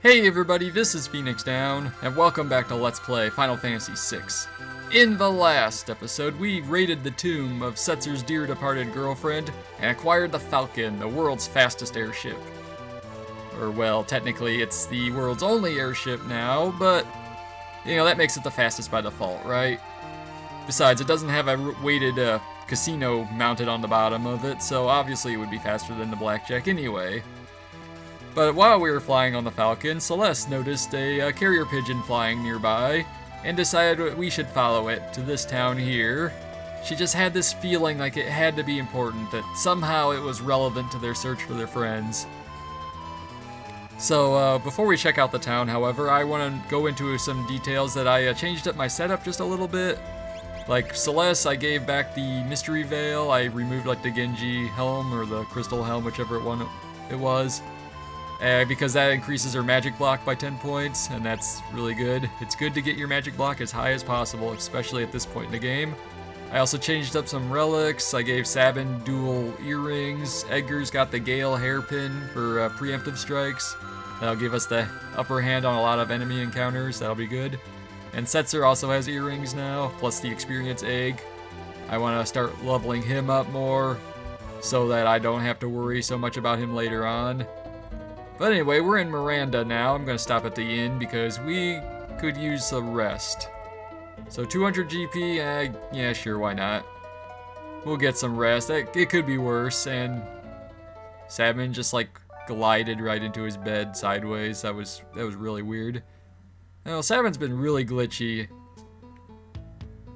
Hey everybody, this is Phoenix Down, and welcome back to Let's Play Final Fantasy VI. In the last episode, we raided the tomb of Setzer's dear departed girlfriend, and acquired the Falcon, the world's fastest airship. Or well, technically it's the world's only airship now, but, you know, that makes it the fastest by default, right? Besides, it doesn't have a weighted casino mounted on the bottom of it, so obviously it would be faster than the Blackjack anyway. But while we were flying on the Falcon, Celes noticed a carrier pigeon flying nearby, and decided we should follow it to this town here. She just had this feeling like it had to be important, that somehow it was relevant to their search for their friends. So before we check out the town, however, I want to go into some details that I changed up my setup just a little bit. Like Celes, I gave back the mystery veil, I removed like the Genji helm, or the crystal helm, whichever one it was. Because that increases her magic block by 10 points, and that's really good. It's good to get your magic block as high as possible, especially at this point in the game. I also changed up some relics. I gave Sabin dual earrings. Edgar's got the Gale hairpin for preemptive strikes. That'll give us the upper hand on a lot of enemy encounters. That'll be good. And Setzer also has earrings now, plus the experience egg. I want to start leveling him up more, so that I don't have to worry so much about him later on. But anyway, we're in Miranda now. I'm going to stop at the inn because we could use a rest. So 200 GP, yeah, sure, why not? We'll get some rest. It could be worse, and Sabin just like glided right into his bed sideways. That was really weird. Well, Sabin's been really glitchy.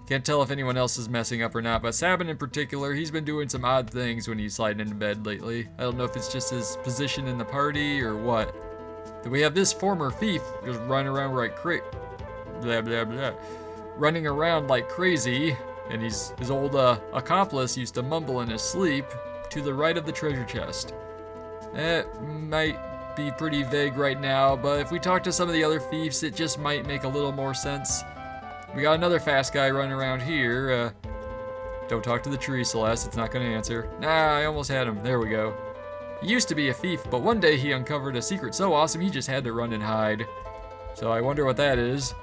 Can't tell if anyone else is messing up or not, but Sabin in particular, he's been doing some odd things when he's sliding into bed lately. I don't know if it's just his position in the party or what. Then we have this former thief just running around running around like crazy, and his old accomplice used to mumble in his sleep to the right of the treasure chest. It might be pretty vague right now, but if we talk to some of the other thieves, it just might make a little more sense. We got another fast guy running around here. Don't talk to the tree, Celes. It's not going to answer. Nah, I almost had him. There we go. He used to be a thief, but one day he uncovered a secret so awesome he just had to run and hide. So I wonder what that is.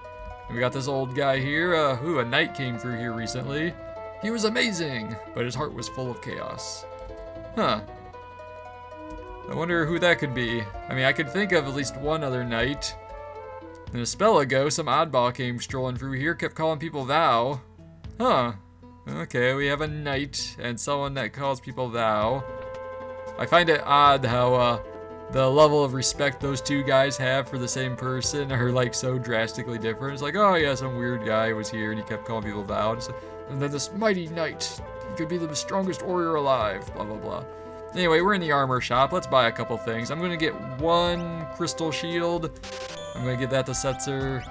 And we got this old guy here. A knight came through here recently. He was amazing, but his heart was full of chaos. Huh. I wonder who that could be. I mean, I could think of at least one other knight. And a spell ago, some oddball came strolling through here, kept calling people thou. Huh. Okay, we have a knight and someone that calls people thou. I find it odd how the level of respect those two guys have for the same person are like so drastically different. It's like, oh yeah, some weird guy was here and he kept calling people thou. And then this mighty knight, he could be the strongest warrior alive, blah blah blah. Anyway, we're in the armor shop. Let's buy a couple things. I'm gonna get one crystal shield. I'm going to give that to Setzer.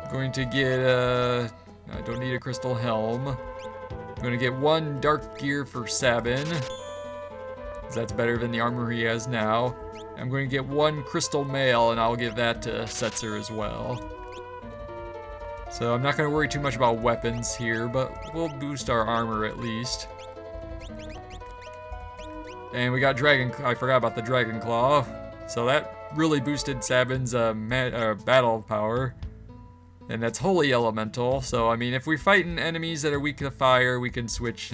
I'm going to get, I don't need a crystal helm. I'm going to get one dark gear for Sabin, that's better than the armor he has now. I'm going to get one crystal mail, and I'll give that to Setzer as well. So I'm not going to worry too much about weapons here, but we'll boost our armor at least. And we got I forgot about the Dragon Claw, so that really boosted Sabin's battle power, and that's holy elemental. So I mean, if we're fighting enemies that are weak to fire, we can switch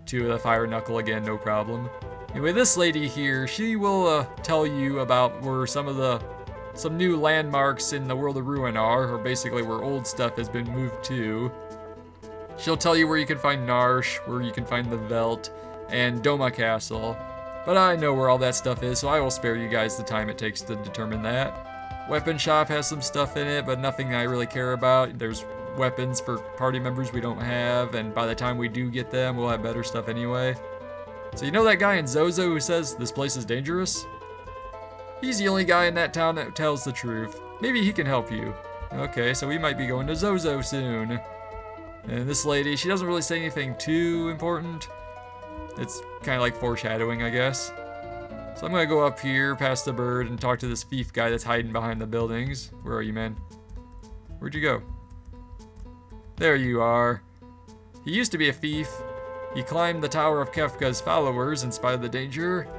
to the fire knuckle again, no problem. Anyway, this lady here, she will tell you about where some new landmarks in the world of Ruin are, or basically where old stuff has been moved to. She'll tell you where you can find Narsh, where you can find the Velt, and Doma Castle. But I know where all that stuff is, so I will spare you guys the time it takes to determine that. Weapon shop has some stuff in it, but nothing I really care about. There's weapons for party members we don't have, and by the time we do get them, we'll have better stuff anyway. So you know that guy in Zozo who says this place is dangerous? He's the only guy in that town that tells the truth. Maybe he can help you. Okay, so we might be going to Zozo soon. And this lady, she doesn't really say anything too important. It's kind of like foreshadowing, I guess. So I'm going to go up here past the bird and talk to this thief guy that's hiding behind the buildings. Where are you, man? Where'd you go? There you are. He used to be a thief. He climbed the Tower of Kefka's followers in spite of the danger.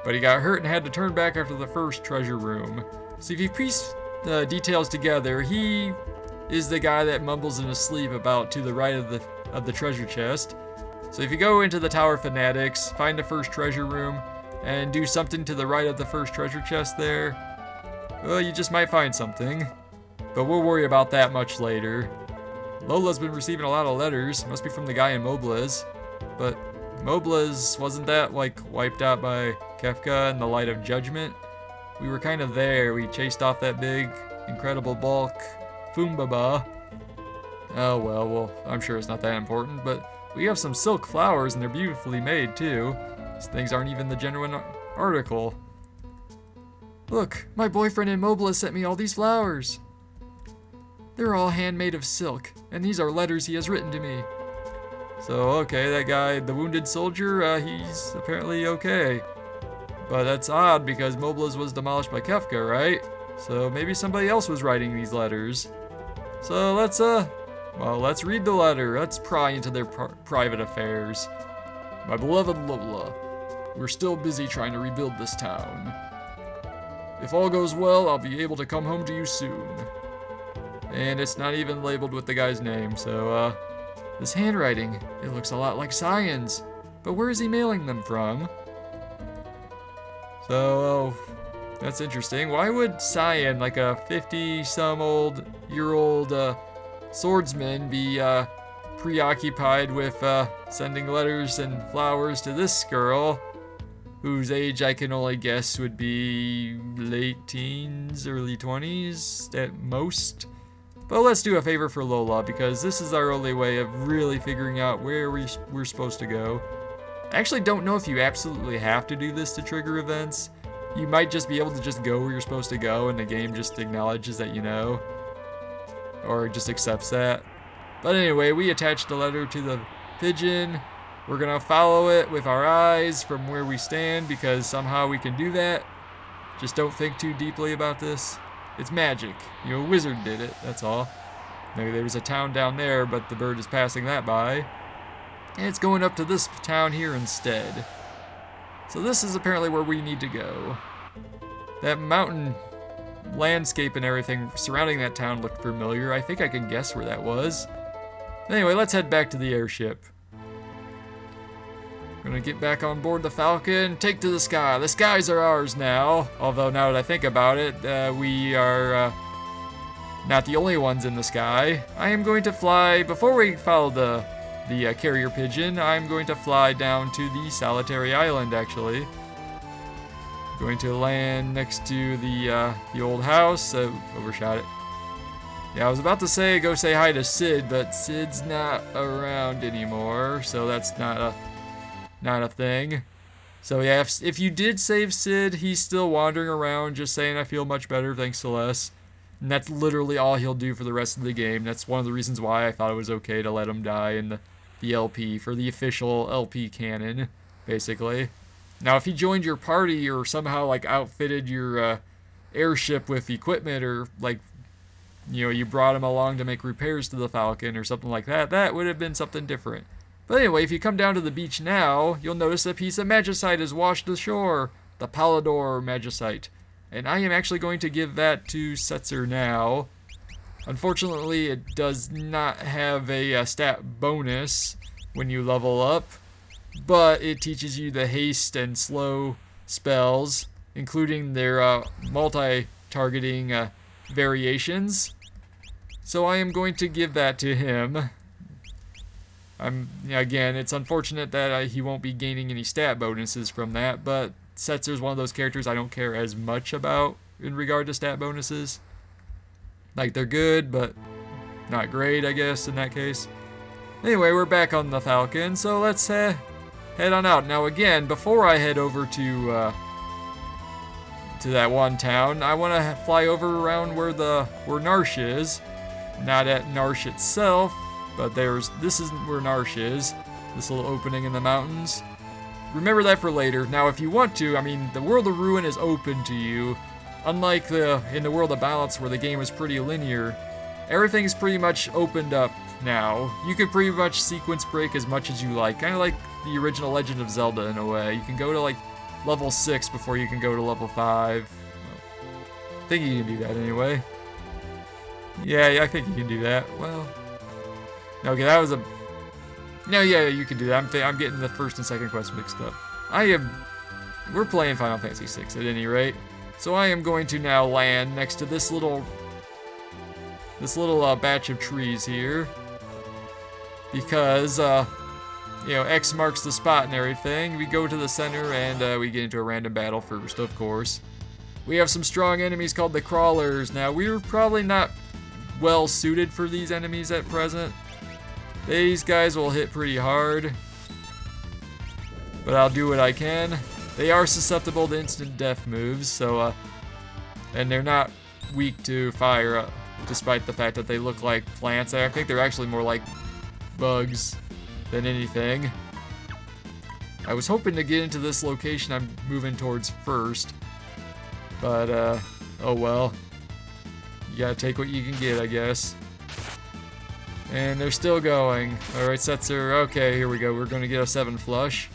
but he got hurt and had to turn back after the first treasure room. So if you piece the details together, he is the guy that mumbles in his sleep about to the right of the treasure chest. So if you go into the Tower of Fanatics, find the first treasure room, and do something to the right of the first treasure chest there, well, you just might find something. But we'll worry about that much later. Lola's been receiving a lot of letters. Must be from the guy in Moblez. But Moblez, wasn't that like wiped out by Kefka in the Light of Judgment? We were kind of there. We chased off that big, incredible bulk, Fumbaba. Oh well, I'm sure it's not that important, but we have some silk flowers and they're beautifully made too. These things aren't even the genuine article. Look, my boyfriend in Moblez sent me all these flowers. They're all handmade of silk, and these are letters he has written to me. So, okay, that guy, the wounded soldier, he's apparently okay. But that's odd because Moblez was demolished by Kefka, right? So maybe somebody else was writing these letters. So let's read the letter. Let's pry into their private affairs. My beloved Lola, we're still busy trying to rebuild this town. If all goes well, I'll be able to come home to you soon. And it's not even labeled with the guy's name, so, this handwriting, it looks a lot like Cyan's. But where is he mailing them from? So, that's interesting. Why would Cyan, like a 50-some-year-old swordsman, be preoccupied with sending letters and flowers to this girl, whose age I can only guess would be late teens, early 20s at most? But let's do a favor for Lola, because this is our only way of really figuring out where we're supposed to go. I actually don't know if you absolutely have to do this to trigger events. You might just be able to just go where you're supposed to go and the game just acknowledges that you know. Or just accepts that. But anyway, we attached the letter to the pigeon. We're gonna follow it with our eyes from where we stand because somehow we can do that. Just don't think too deeply about this. It's magic. You know, a wizard did it, that's all. Maybe there was a town down there, but the bird is passing that by. And it's going up to this town here instead. So this is apparently where we need to go. That mountain landscape and everything surrounding that town looked familiar. I think I can guess where that was. Anyway, let's head back to the airship. Gonna get back on board the Falcon, take to the sky. The skies are ours now. Although now that I think about it, we are not the only ones in the sky. I am going to fly, before we follow the carrier pigeon, I'm going to fly down to the solitary island actually. Going to land next to the old house. Overshot it. Yeah, I was about to say go say hi to Sid, but Sid's not around anymore, so that's not a thing. So yeah, if you did save Sid, he's still wandering around just saying I feel much better thanks to Les. And that's literally all he'll do for the rest of the game. That's one of the reasons why I thought it was okay to let him die in the LP, for the official LP canon, basically. Now if he joined your party or somehow like outfitted your airship with equipment, or like, you know, you brought him along to make repairs to the Falcon or something like that, that would have been something different. But anyway, if you come down to the beach now, you'll notice a piece of magicite has washed ashore. The Pallador magicite. And I am actually going to give that to Setzer now. Unfortunately, it does not have a stat bonus when you level up. But it teaches you the haste and slow spells, including their multi-targeting variations. So I am going to give that to him. Again, it's unfortunate that he won't be gaining any stat bonuses from that, but Setzer's one of those characters I don't care as much about in regard to stat bonuses. Like, they're good, but not great, I guess, in that case. Anyway, we're back on the Falcon, so let's head on out. Now, again, before I head over to that one town, I want to fly over around where Narsh is. Not at Narsh itself, but this isn't where Narsh is. This little opening in the mountains. Remember that for later. Now, if you want to, I mean, the World of Ruin is open to you. Unlike in the World of Balance, where the game was pretty linear, everything's pretty much opened up now. You can pretty much sequence break as much as you like. Kind of like the original Legend of Zelda in a way. You can go to, like, level 6 before you can go to level 5. I think you can do that anyway. Yeah, I think you can do that. Well, okay, that was a... No, yeah, you can do that. I'm getting the first and second quest mixed up. We're playing Final Fantasy VI at any rate. So I am going to now land next to this little batch of trees here. Because, you know, X marks the spot and everything. We go to the center and we get into a random battle first, of course. We have some strong enemies called the Crawlers. Now, we're probably not well suited for these enemies at present. These guys will hit pretty hard. But I'll do what I can. They are susceptible to instant death moves, so, and they're not weak to fire, despite the fact that they look like plants. I think they're actually more like bugs than anything. I was hoping to get into this location I'm moving towards first, but oh well. You gotta take what you can get, I guess. And they're still going. Alright, Setzer. Okay, here we go. We're gonna get a 7 flush.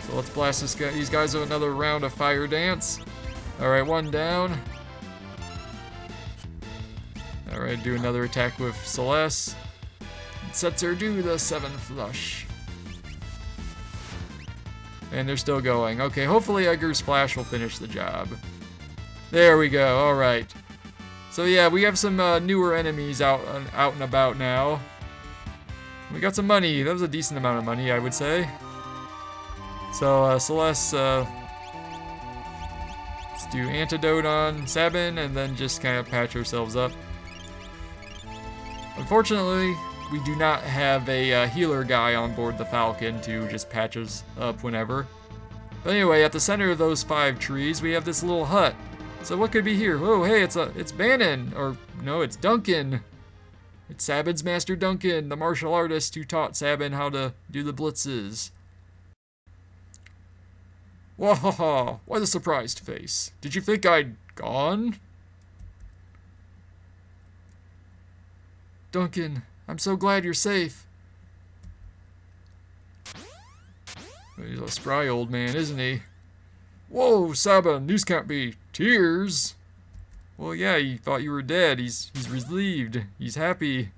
So let's blast these guys with another round of fire dance. Alright, 1 down. Alright, do another attack with Celes. Setzer, do the 7 flush. And they're still going. Okay, hopefully Edgar's Splash will finish the job. There we go, alright. So yeah, we have some newer enemies out and about now. We got some money. That was a decent amount of money, I would say. So, Celes, let's do Antidote on Sabin and then just kind of patch ourselves up. Unfortunately, we do not have a healer guy on board the Falcon to just patch us up whenever. But anyway, at the center of those 5 trees, we have this little hut. So what could be here? Oh, hey, it's Bannon, or no, it's Duncan. It's Sabin's master Duncan, the martial artist who taught Sabin how to do the blitzes. Wahaha, why the surprised face? Did you think I'd gone? Duncan, I'm so glad you're safe. He's a spry old man, isn't he? Whoa, Sabin, these can't be tears. Well, yeah, he thought you were dead. He's relieved. He's happy.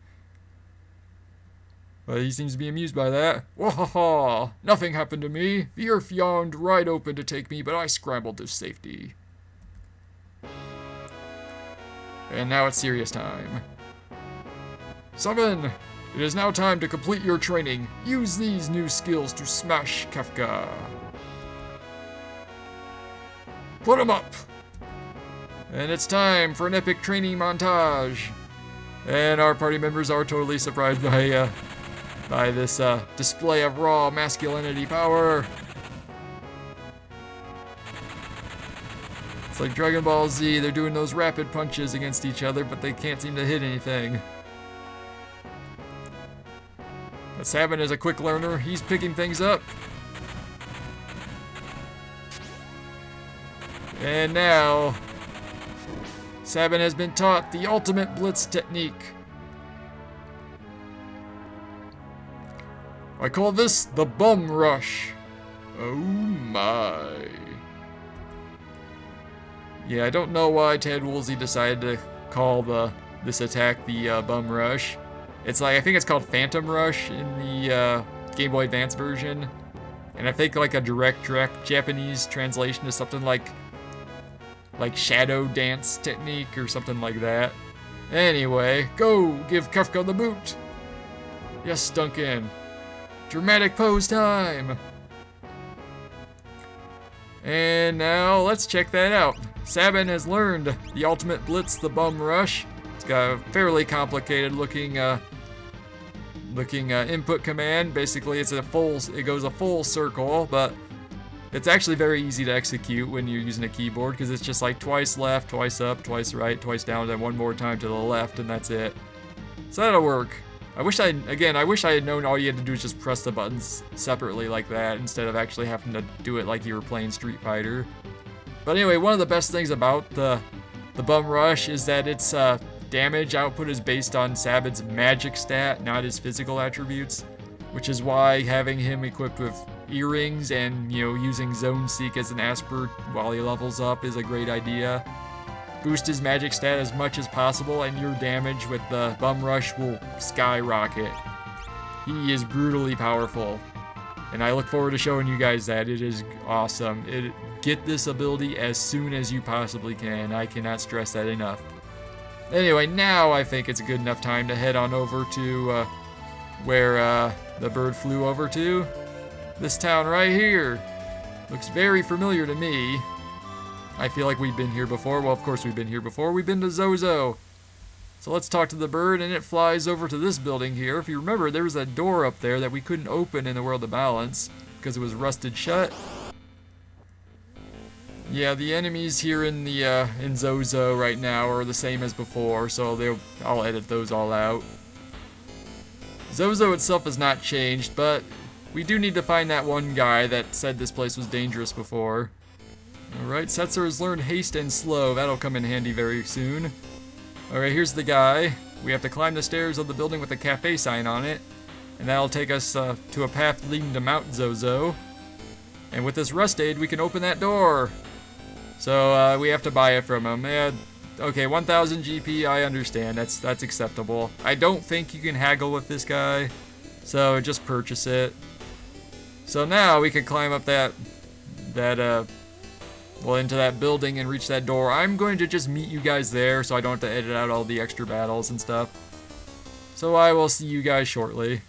But he seems to be amused by that. Wahaha! Nothing happened to me. The earth yawned right open to take me, but I scrambled to safety. And now it's serious time. Sabin! It is now time to complete your training. Use these new skills to smash Kefka. Put him up! And it's time for an epic training montage. And our party members are totally surprised by this display of raw masculinity power. It's like Dragon Ball Z, they're doing those rapid punches against each other, but they can't seem to hit anything. But Sabin is a quick learner, he's picking things up. And now, Sabin has been taught the ultimate blitz technique. I call this the bum rush. Oh my. Yeah, I don't know why Ted Woolsey decided to call this attack the bum rush. It's like, I think it's called Phantom Rush in the Game Boy Advance version. And I think like a direct Japanese translation is something like Shadow Dance Technique or something like that. Anyway, go give Kefka the boot. Yes, Duncan. Dramatic pose time. And now let's check that out. Sabin has learned the ultimate blitz, the bum rush. It's got a fairly complicated looking input command. Basically, it goes a full circle, but it's actually very easy to execute when you're using a keyboard because it's just like twice left, twice up, twice right, twice down, then one more time to the left, and that's it. So that'll work. I wish I had known all you had to do is just press the buttons separately like that instead of actually having to do it like you were playing Street Fighter. But anyway, one of the best things about the bum rush is that its damage output is based on Sabin's magic stat, not his physical attributes, which is why having him equipped with earrings and, using Zone Seek as an Asper while he levels up is a great idea. Boost his magic stat as much as possible, and your damage with the Bum Rush will skyrocket. He is brutally powerful, and I look forward to showing you guys that. It is awesome. Get this ability as soon as you possibly can. I cannot stress that enough. Anyway, now I think it's a good enough time to head on over to where the bird flew over to. This town right here. Looks very familiar to me. I feel like we've been here before. Well, of course we've been here before. We've been to Zozo. So let's talk to the bird, and it flies over to this building here. If you remember, there was a door up there that we couldn't open in the World of Balance because it was rusted shut. Yeah, the enemies here in the in Zozo right now are the same as before, so I'll edit those all out. Zozo itself has not changed, but we do need to find that one guy that said this place was dangerous before. Alright, Setzer has learned haste and slow. That'll come in handy very soon. Alright, here's the guy. We have to climb the stairs of the building with the cafe sign on it. And that'll take us to a path leading to Mount Zozo. And with this rust aid, we can open that door. So we have to buy it from him. Okay, 1,000 GP, I understand. That's acceptable. I don't think you can haggle with this guy. So just purchase it. So now we can climb up into that building and reach that door. I'm going to just meet you guys there so I don't have to edit out all the extra battles and stuff. So I will see you guys shortly.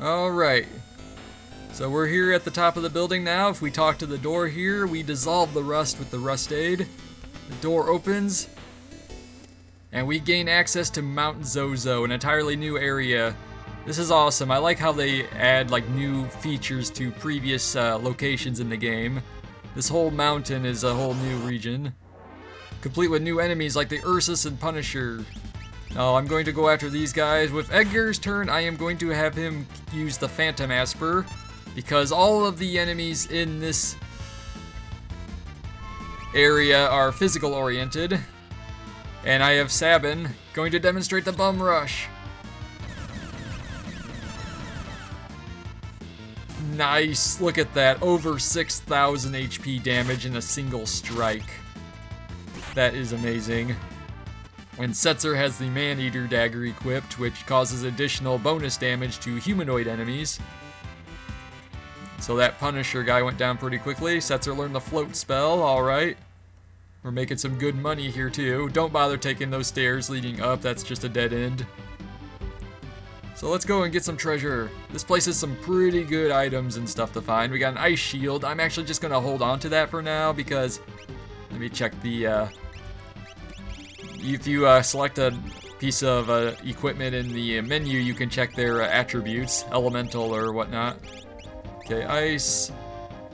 Alright. So we're here at the top of the building now. If we talk to the door here, we dissolve the rust with the rust aid. The door opens. And we gain access to Mount Zozo, an entirely new area. This is awesome. I like how they add new features to previous locations in the game. This whole mountain is a whole new region, complete with new enemies like the Ursus and Punisher. Now I'm going to go after these guys. With Edgar's turn, I am going to have him use the Phantom Asper, because all of the enemies in this area are physical oriented. And I have Sabin going to demonstrate the Bum Rush. Nice, look at that, over 6,000 HP damage in a single strike. That is amazing. And Setzer has the Man-Eater dagger equipped, which causes additional bonus damage to humanoid enemies. So that Punisher guy went down pretty quickly. Setzer learned the float spell, alright. We're making some good money here too. Don't bother taking those stairs leading up, that's just a dead end. So let's go and get some treasure. This place has some pretty good items and stuff to find. We got an ice shield. I'm actually just gonna hold on to that for now because, let me check the, if you select a piece of equipment in the menu, you can check their attributes, elemental or whatnot. Okay, ice.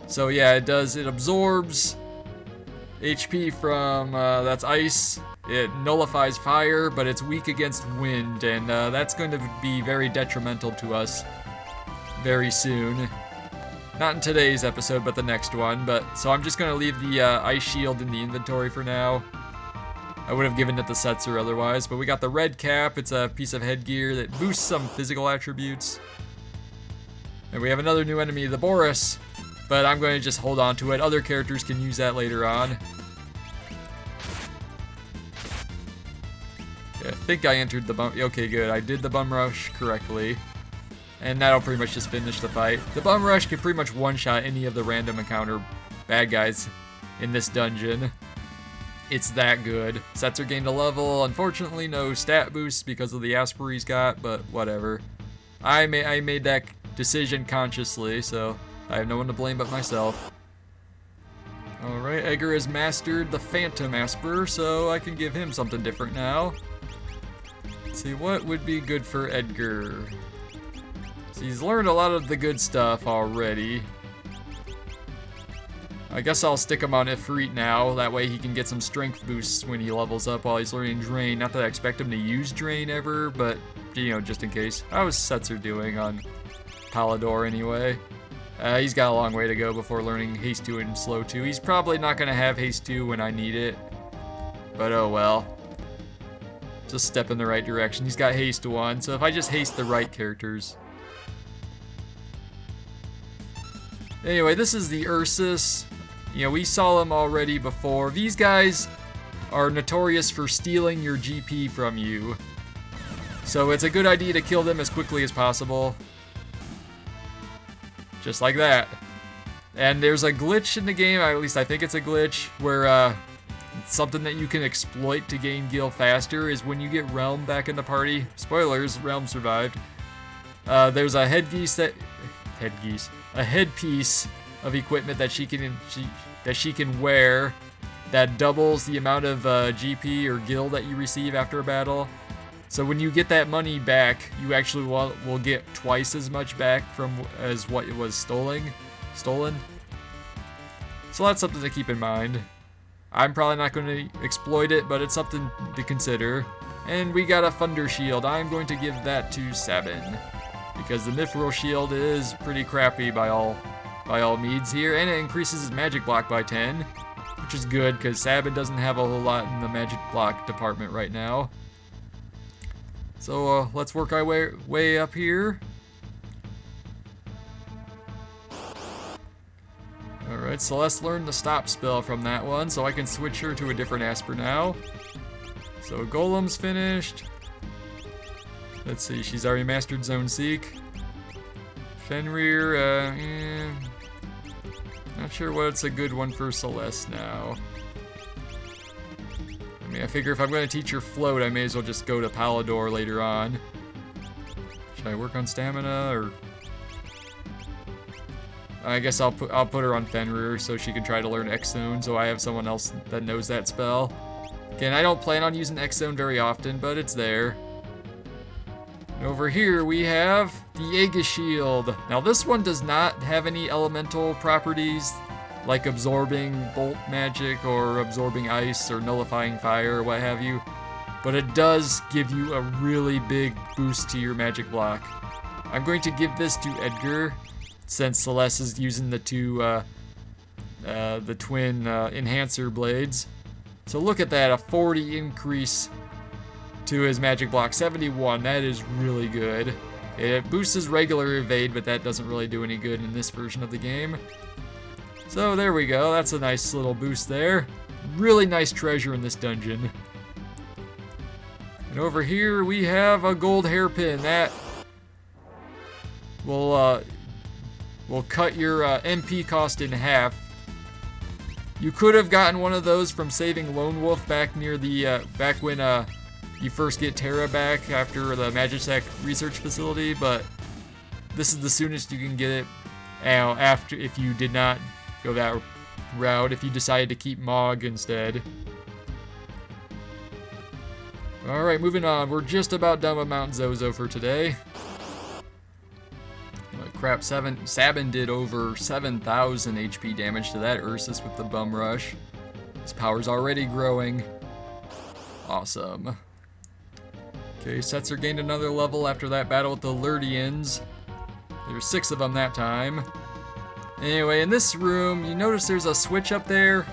So yeah, it absorbs HP from, that's ice. It nullifies fire, but it's weak against wind, and that's going to be very detrimental to us very soon. Not in today's episode, but the next one. So I'm just going to leave the ice shield in the inventory for now. I would have given it to Setzer otherwise, but we got the red cap. It's a piece of headgear that boosts some physical attributes. And we have another new enemy, the Boris, but I'm going to just hold on to it. Other characters can use that later on. I think I entered the bum. Okay, good. I did the Bum Rush correctly. And that'll pretty much just finish the fight. The Bum Rush can pretty much one-shot any of the random encounter bad guys in this dungeon. It's that good. Setzer gained a level. Unfortunately, no stat boosts because of the Asper he's got, but whatever. I made that decision consciously, so I have no one to blame but myself. Alright, Edgar has mastered the Phantom Asper, so I can give him something different now. Let's see, what would be good for Edgar? So he's learned a lot of the good stuff already. I guess I'll stick him on Ifrit now, that way he can get some strength boosts when he levels up while he's learning Drain. Not that I expect him to use Drain ever, but, just in case. How is Setzer doing on Palador anyway? He's got a long way to go before learning Haste 2 and Slow 2. He's probably not going to have Haste 2 when I need it, but oh well. Just step in the right direction. He's got Haste 1, so if I just haste the right characters, Anyway, this is the Ursus. You know, we saw them already before. These guys are notorious for stealing your GP from you. So it's a good idea to kill them as quickly as possible. Just like that. And there's a glitch in the game, at least I think it's a glitch, where something that you can exploit to gain gil faster is when you get Realm back in the party. Spoilers, Realm survived. There's a headpiece of equipment that she can wear that doubles the amount of GP or gil that you receive after a battle. So when you get that money back, you actually will get twice as much back as what it was stolen. So that's something to keep in mind. I'm probably not going to exploit it, but it's something to consider. And we got a Thunder Shield. I'm going to give that to Sabin, because the Mithril Shield is pretty crappy by all means here, and it increases his magic block by 10, which is good because Sabin doesn't have a whole lot in the magic block department right now. So let's work our way up here. Alright, Celes learned the stop spell from that one, so I can switch her to a different Asper now. So Golem's finished. Let's see, she's already mastered Zone Seek. Fenrir, not sure what's a good one for Celes now. I mean, I figure if I'm going to teach her Float, I may as well just go to Palador later on. Should I work on Stamina, or... I guess I'll put her on Fenrir so she can try to learn X-Zone, so I have someone else that knows that spell. Again, I don't plan on using X-Zone very often, but it's there. And over here we have the Aegis Shield. Now this one does not have any elemental properties like absorbing bolt magic or absorbing ice or nullifying fire or what have you, but it does give you a really big boost to your magic block. I'm going to give this to Edgar, since Celes is using the twin enhancer blades. So look at that, a 40 increase to his magic block, 71, that is really good. It boosts his regular evade, but that doesn't really do any good in this version of the game. So there we go, that's a nice little boost there. Really nice treasure in this dungeon. And over here we have a gold hairpin that will cut your MP cost in half. You could have gotten one of those from saving Lone Wolf back near the back when you first get Terra back after the Magitech research facility, but this is the soonest you can get it. After, if you did not go that route, if you decided to keep Mog instead. All right, moving on. We're just about done with Mount Zozo for today. Crap, Sabin did over 7,000 HP damage to that Ursus with the Bum Rush. His power's already growing. Awesome. Okay, Setzer gained another level after that battle with the Lurdians. There's 6 of them that time. Anyway, in this room, you notice there's a switch up there.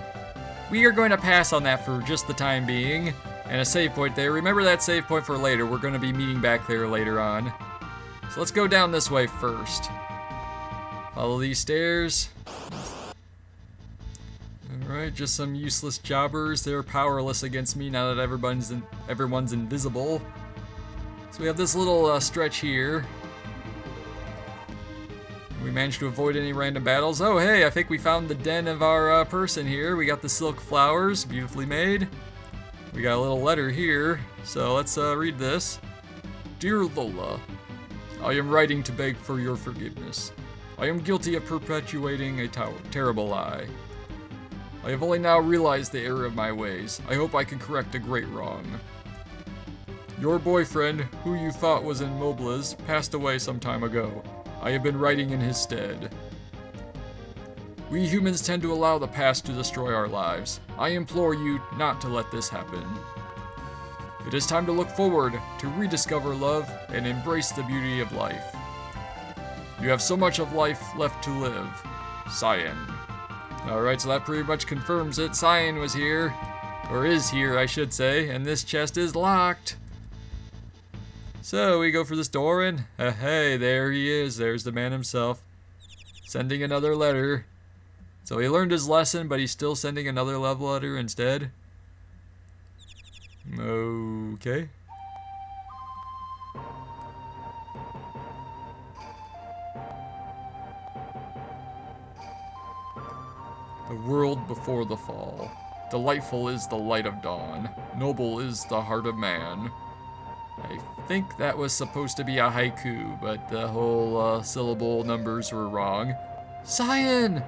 We are going to pass on that for just the time being. And a save point there. Remember that save point for later. We're going to be meeting back there later on. So let's go down this way first. Follow these stairs. Alright, just some useless jobbers. They're powerless against me now that everyone's invisible. So we have this little stretch here. We managed to avoid any random battles. Oh hey, I think we found the den of our person here. We got the silk flowers, beautifully made. We got a little letter here, so let's read this. Dear Lola, I am writing to beg for your forgiveness. I am guilty of perpetuating a terrible lie. I have only now realized the error of my ways. I hope I can correct a great wrong. Your boyfriend, who you thought was in Mobliz, passed away some time ago. I have been writing in his stead. We humans tend to allow the past to destroy our lives. I implore you not to let this happen. It is time to look forward, to rediscover love, and embrace the beauty of life. You have so much of life left to live. Cyan. Alright, so that pretty much confirms it. Cyan was here. Or is here, I should say. And this chest is locked. So we go for this door and hey, there he is. There's the man himself. Sending another letter. So he learned his lesson, but he's still sending another love letter instead. Okay. The world before the fall. Delightful is the light of dawn. Noble is the heart of man. I think that was supposed to be a haiku, but the whole syllable numbers were wrong. Cyan!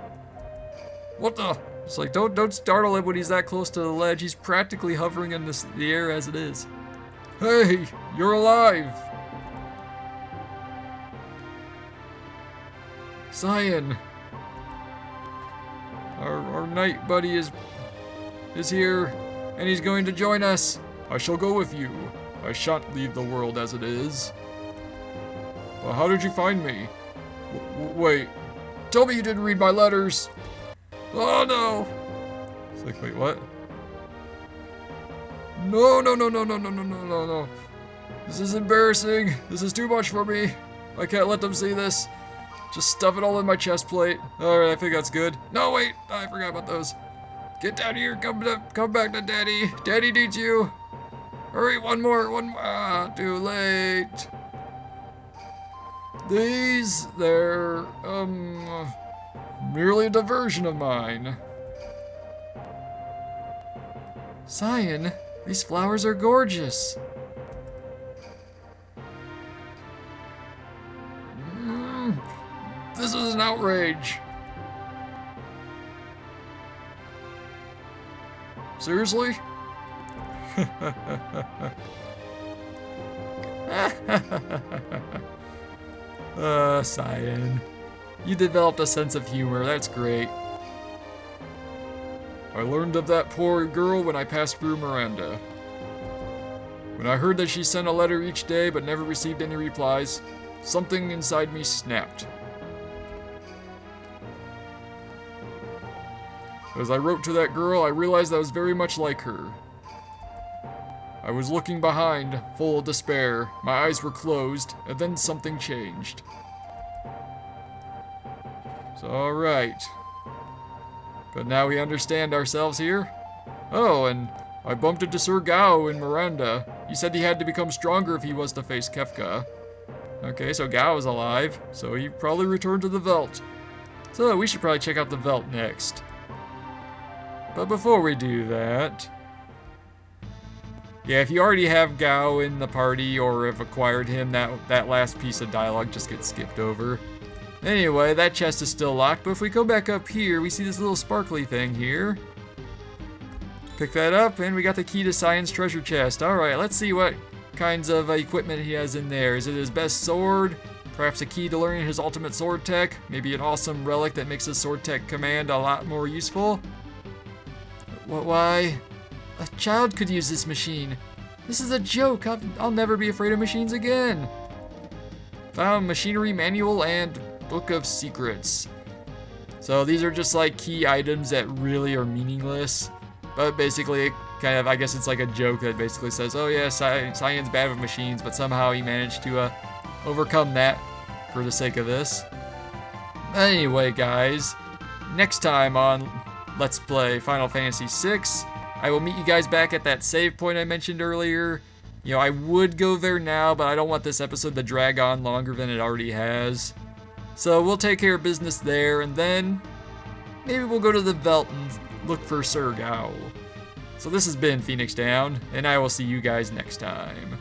What the? It's like, don't startle him when he's that close to the ledge. He's practically hovering in the air as it is. Hey, you're alive! Cyan! Our knight buddy is here, and he's going to join us. I shall go with you. I shan't leave the world as it is. Well, how did you find me? Wait, tell me you didn't read my letters. Oh no! It's like, wait, what? No. This is embarrassing. This is too much for me. I can't let them see this. Just stuff it all in my chest plate. Alright, I think that's good. No, wait, I forgot about those. Get down here, come back to Daddy. Daddy needs you. Hurry, one more. Too late. They're merely a diversion of mine. Cyan, these flowers are gorgeous. This is an outrage. Seriously? Cyan. You developed a sense of humor, that's great. I learned of that poor girl when I passed through Miranda. When I heard that she sent a letter each day but never received any replies, something inside me snapped. As I wrote to that girl, I realized I was very much like her. I was looking behind, full of despair. My eyes were closed, and then something changed. So, alright. But now we understand ourselves here? Oh, and I bumped into Sir Gao in Miranda. He said he had to become stronger if he was to face Kefka. Okay, so Gao is alive, so he probably returned to the Veldt. So we should probably check out the Veldt next. But before we do that... Yeah, if you already have Gao in the party or have acquired him, that last piece of dialogue just gets skipped over. Anyway, that chest is still locked, but if we go back up here, we see this little sparkly thing here. Pick that up, and we got the key to Cyan's treasure chest. Alright, let's see what kinds of equipment he has in there. Is it his best sword? Perhaps a key to learning his ultimate sword tech? Maybe an awesome relic that makes his sword tech command a lot more useful? Why? A child could use this machine. This is a joke. I'll never be afraid of machines again. Found machinery manual and book of secrets. So these are just like key items that really are meaningless. But basically, kind of, I guess it's like a joke that basically says, oh yeah, Cyan's bad with machines, but somehow he managed to overcome that for the sake of this. Anyway, guys, next time on Let's Play Final Fantasy VI, I will meet you guys back at that save point I mentioned earlier. You know, I would go there now, but I don't want this episode to drag on longer than it already has. So we'll take care of business there, and then maybe we'll go to the Veldt and look for Sir Gao. So this has been Phoenix Down, and I will see you guys next time.